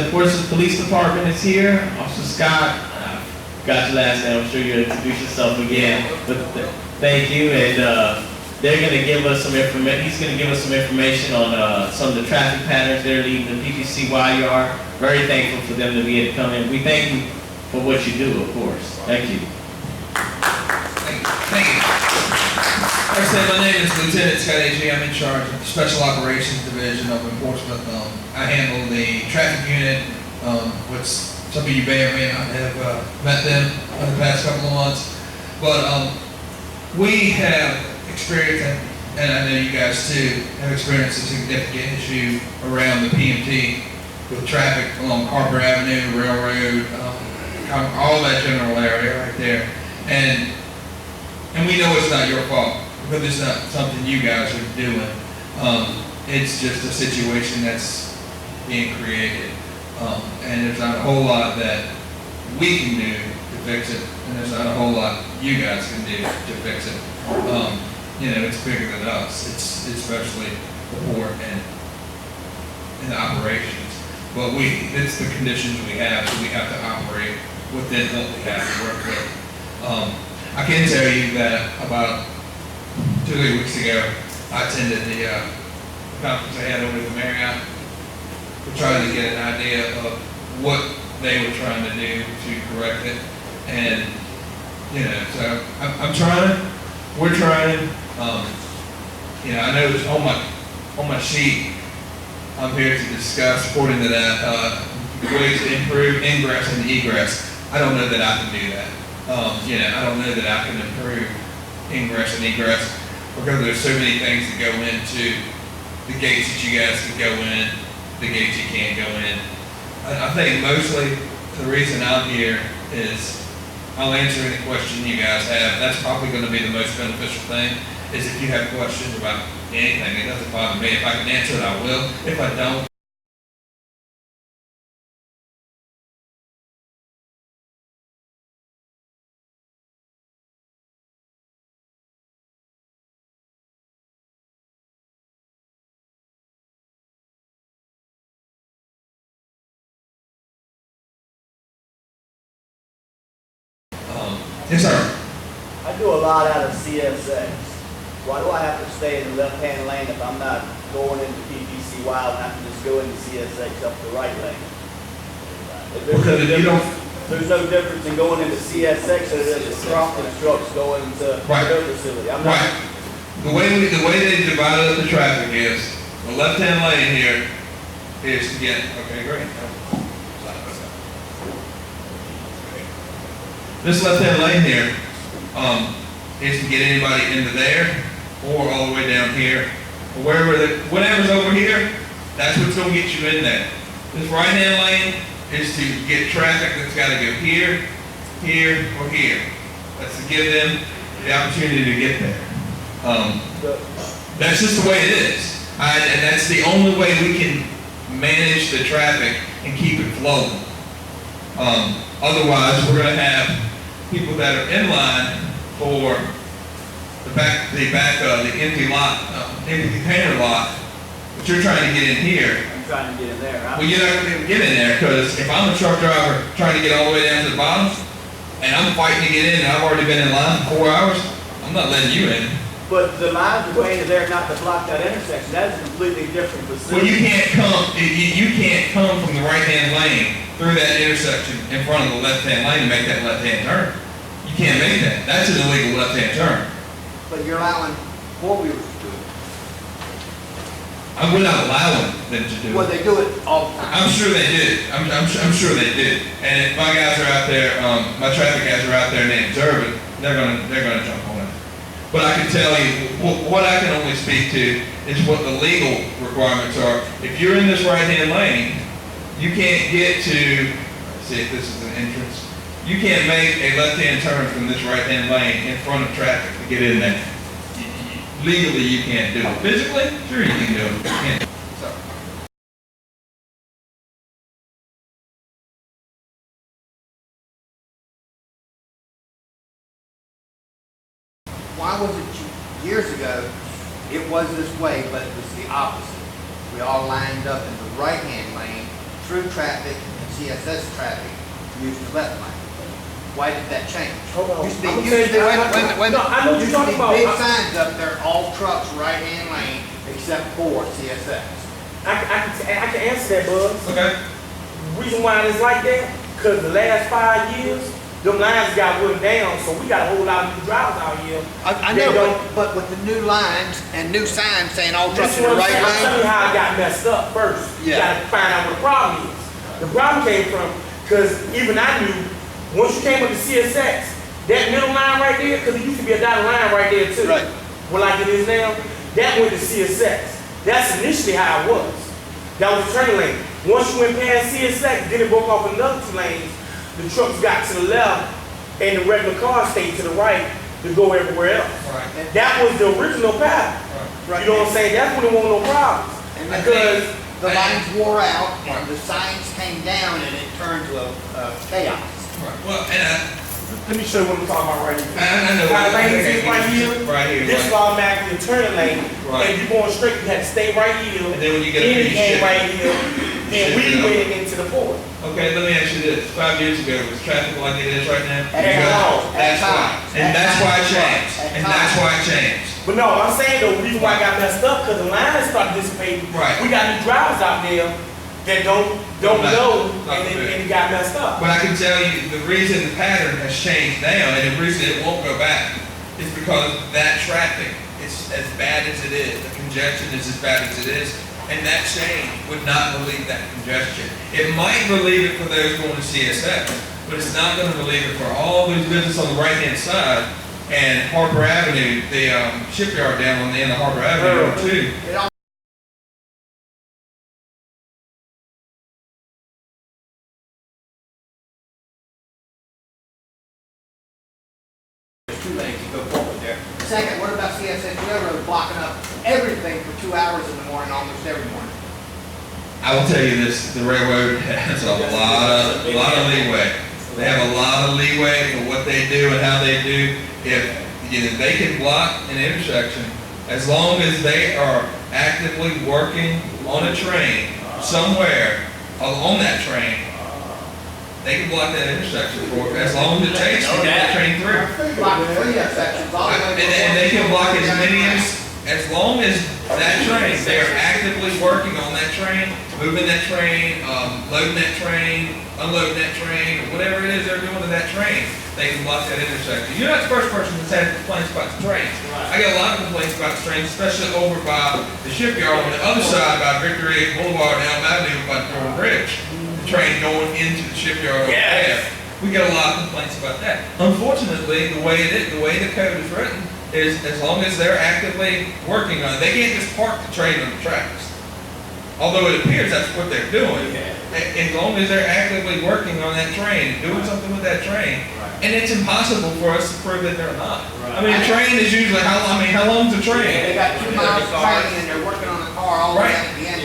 the Portsmouth Police Department is here. Officer Scott, got your last name. I'm sure you'll introduce yourself again. But thank you, and they're going to give us some information. He's going to give us some information on some of the traffic patterns they're leaving the PPC YR. Very thankful for them to be able to come in. We thank you for what you do, of course. Thank you. Thank you. Like I said, my name is Lieutenant Scott A.G. I'm in charge of the Special Operations Division over in Portsmouth. I handle the traffic unit, which some of you may or may not have met them in the past couple of months. But we have experienced, and I know you guys too, have experienced a significant issue around the PMT with traffic along Harper Avenue, Railroad, all that general area right there. And we know it's not your fault, because it's not something you guys are doing. It's just a situation that's being created. And there's not a whole lot that we can do to fix it, and there's not a whole lot you guys can do to fix it. You know, it's bigger than us. It's especially the port and the operations. But it's the conditions we have, so we have to operate within what we have to work with. I can tell you that about 2 or 3 weeks ago, I attended the conference they had over at the Marriott. We're trying to get an idea of what they were trying to do to correct it. And, you know, so I'm trying, we're trying. You know, I know it's on my sheet, I'm here to discuss, according to that, ways to improve ingress and egress. I don't know that I can do that. You know, I don't know that I can improve ingress and egress, because there's so many things that go into the gates that you guys can go in, the gates you can't go in. I think mostly the reason I'm here is I'll answer any question you guys have. That's probably going to be the most beneficial thing, is if you have questions about anything. It doesn't bother me. If I can answer it, I will. If I don't, yes, sir. I do a lot out of CSX. Why do I have to stay in the left-hand lane if I'm not going into PPC Wild and I can just go into CSX up the right lane? Because if you don't, There's no difference in going into CSX than there is Crofton's trucks going to their facility. I'm not. right. The way they divided up the traffic is, the left-hand lane here is to get, okay, great. This left-hand lane here is to get anybody into there, or all the way down here, or whatever's over here, that's what's going to get you in there. This right-hand lane is to get traffic that's got to go here, here, or here. That's to give them the opportunity to get there. That's just the way it is. And that's the only way we can manage the traffic and keep it flowing. Otherwise, we're going to have people that are in line for the empty lot, empty container lot, but you're trying to get in here. I'm trying to get in there. Well, you're not going to be able to get in there, because if I'm a truck driver trying to get all the way down to the bottom, and I'm fighting to get in, and I've already been in line for 4 hours, I'm not letting you in. But the lines are going to there not to block that intersection. That is a completely different facility. Well, you can't come from the right-hand lane through that intersection in front of the left-hand lane to make that left-hand turn. You can't make that. That's an illegal left-hand turn. But you're allowing four-wheelers to do it. We're not allowing them to do Well, it. they do it all the time. I'm sure they did. I'm sure they did. And if my guys are out there, my traffic guys are out there and they observe it, they're gonna jump on it. But I can tell you, what I can only speak to is what the legal requirements are. If you're in this right-hand lane, you can't get to, let's see if this is an entrance. You can't make a left-hand turn from this right-hand lane in front of traffic to get in there. Legally, you can't do it. Physically, sure you can do it. You can't. So. Why was it years ago, it was this way, but it was the opposite? We all lined up in the right-hand lane through traffic and CSS traffic use the left lane. Why did that change? Hold on. Used to be, I'm used gonna to be, tell wait you- a minute, wait a minute. No, I know what you're Used to talking be about. big I- signs up there, all trucks right-hand lane except for CSX. I can answer that, Buzz. Okay. Reason why it's like that, because the last 5 years, them lines got wooden down, so we got a whole lot of new drivers out here. I They know, don't- but with the new lines and new signs saying all trucks This in is the what I'm right saying. I'm telling you lane. how it got messed up first. You Yeah. gotta find out what the problem is. The problem came from, because even I knew, once you came up to CSX, that middle line right there, because it used to be a dotted line right there too. Right. Well, like it is now, that went to CSX. That's initially how it was. That was the turning lane. Once you went past CSX, then it broke off another 2 lanes. The trucks got to the left, and the regular cars stayed to the right to go everywhere else. Right. That was the original path. Right. You know what I'm saying? That's when there wasn't no problems. And I Because think the lines wore out Right. and the signs came down and it turned to a chaos. Right. Well, and let me show you what I'm talking about right here. I know. How the lanes is right here. Right here. This is right. automatically a turning lane. Right. And if you're going straight, you had to stay right here. And then when you get Then up, it you came shift. right here. Then Shift we it up. went into the port. Okay, let me ask you this. 5 years ago, was traffic like it is right now? At times. That's At why. times. And At that's why it times. changed. At And that's times. why it changed. But no, I'm saying the reason why it got messed up, because the lines started dissipating. Right. We got new drivers out there that don't Don't know, not and familiar. it got messed up. But I can tell you, the reason the pattern has changed now, and the reason it won't go back, is because that traffic is as bad as it is, the congestion is as bad as it is, and that change would not relieve that congestion. It might relieve it for those going to CSX, but it's not gonna relieve it for all those businesses on the right-hand side, and Harper Avenue, the shipyard down on the end of Harper Avenue too. It all There's 2 lanes you go forward there. Second, what about CSX Railroad blocking up everything for 2 hours in the morning, almost every morning? I will tell you this, the railroad has a lot of leeway. They have a lot of leeway for what they do and how they do. If they can block an intersection, as long as they are actively working on a train somewhere on that train, they can block that intersection for, as long as it takes to get that train through. Block 3 sections all the way. And they can block as many as long as that train, they are actively working on that train, moving that train, loading that train, unloading that train, or whatever it is they're doing to that train, they can block that intersection. You're not the first person that's had complaints about the train. I get a lot of complaints about the train, especially over by the shipyard on the other side by Victory Boulevard and Elm Avenue by the Jordan Bridge. The train going into the shipyard over there. We get a lot of complaints about that. Unfortunately, the way the code is written is as long as they're actively working on it, they can't just park the train on the tracks. Although it appears that's what they're doing. As long as they're actively working on that train, doing something with that train. And it's impossible for us to prove that they're not. I mean, a train is usually, how long's a They train? got 2 miles of train and they're working on the car all the way at the end.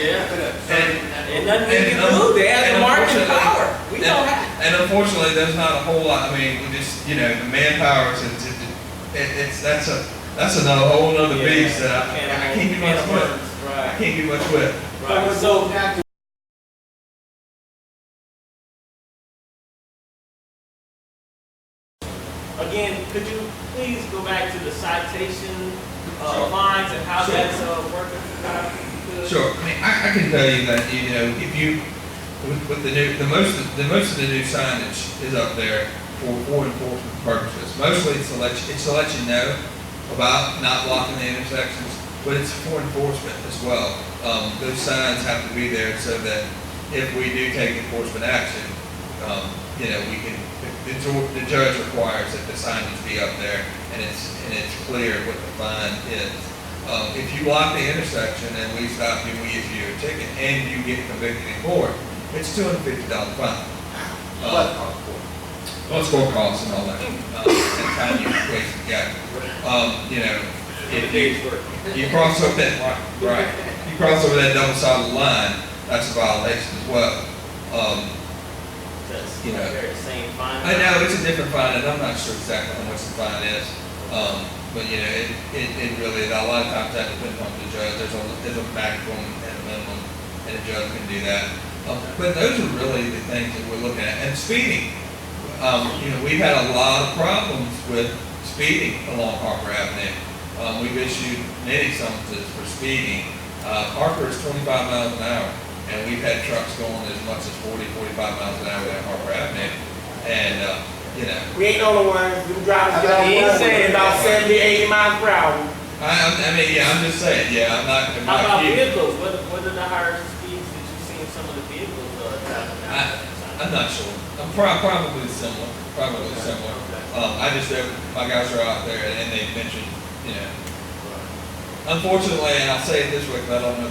And nothing we can do, they have the market power. We don't have. And unfortunately, there's not a whole lot, I mean, we just, the manpower that's another whole nother beast that I can't do much with. I can't do much with. Right. So, again, could you please go back to the citation lines and how that's working? Sure. I mean, I can tell you that, if you, with the most of the new signage is up there for enforcement purposes. Mostly it's to let you know about not blocking the intersections, but it's for enforcement as well. Those signs have to be there so that if we do take enforcement action, we can, the judge requires that the signage be up there and it's clear what the fine is. If you block the intersection and we stop you, we issue you a ticket and you get convicted in court, it's $250 fine. Well, it's court costs and all that, and time you waste to get. If you cross over that, right, you cross over that double-sided line, that's a violation as well. Same fine. I know it's a different fine, and I'm not sure exactly how much the fine is. But it really, a lot of times that depends on the judge. There's a maximum and a minimum, and a judge can do that. But those are really the things that we're looking at. And speeding, we've had a lot of problems with speeding along Harper Avenue. We've issued many summonses for speeding. Harper is 25 miles an hour, and we've had trucks going as much as 40, 45 miles an hour down Harper Avenue. And, We ain't the only ones. Them drivers get on the road at about 70, 80 miles per hour. I'm just saying, I'm not. How about vehicles? What are the higher speeds that you see in some of the vehicles driving now? I'm not sure. I'm probably similar. I just know my guys are out there and they mentioned, unfortunately, and I'll say it this way because I don't know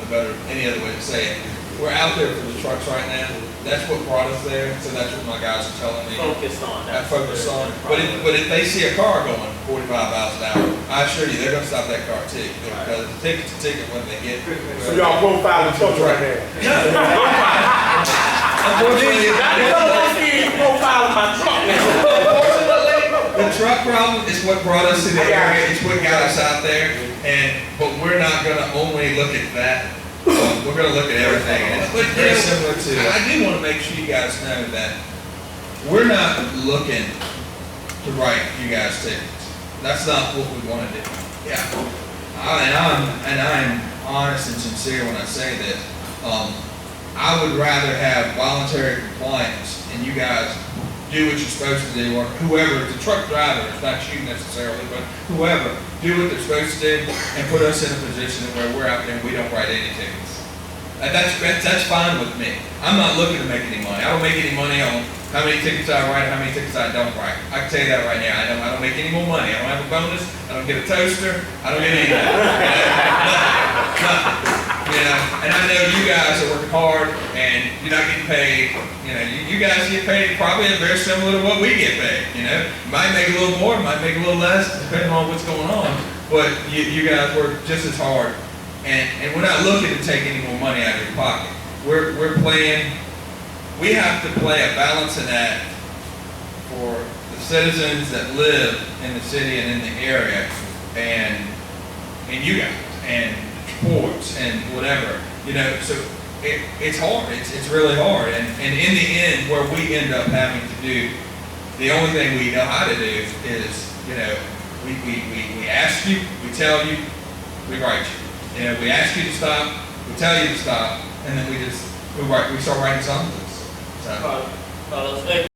any other way to say it. We're out there for the trucks right now. That's what brought us there. So that's what my guys are telling me. Focused on that. Focused on. But if they see a car going 45 miles an hour, I assure you they're going to stop that car too. Because the ticket's a ticket when they get. So y'all profile the trucks right there. Unfortunately, Profiling my truck now. the truck problem is what brought us to the area. It's what got us out there. But we're not going to only look at that. We're going to look at everything. And it's very similar to. I do want to make sure you guys know that we're not looking to write you guys tickets. That's not what we want to do. Yeah. I'm honest and sincere when I say this. I would rather have voluntary compliance and you guys do what you're supposed to do, or whoever, the truck driver, it's not you necessarily, but whoever, do what they're supposed to do and put us in a position where we're out there and we don't write any tickets. That's fine with me. I'm not looking to make any money. I don't make any money on how many tickets I write and how many tickets I don't write. I can tell you that right now. I don't make any more money. I don't have a bonus. I don't get a toaster. I don't get anything. Nothing. And I know you guys are working hard and you're not getting paid. You guys get paid probably very similar to what we get paid. Might make a little more, might make a little less, depending on what's going on. But you guys work just as hard. And we're not looking to take any more money out of your pocket. We have to play a balancing act for the citizens that live in the city and in the area, and you guys, and sports, and whatever. So it's hard. It's really hard. And in the end, where we end up having to do, the only thing we know how to do is, we ask you, we tell you, we write you. We ask you to stop, we tell you to stop, and then we start writing songs. So. Carlos,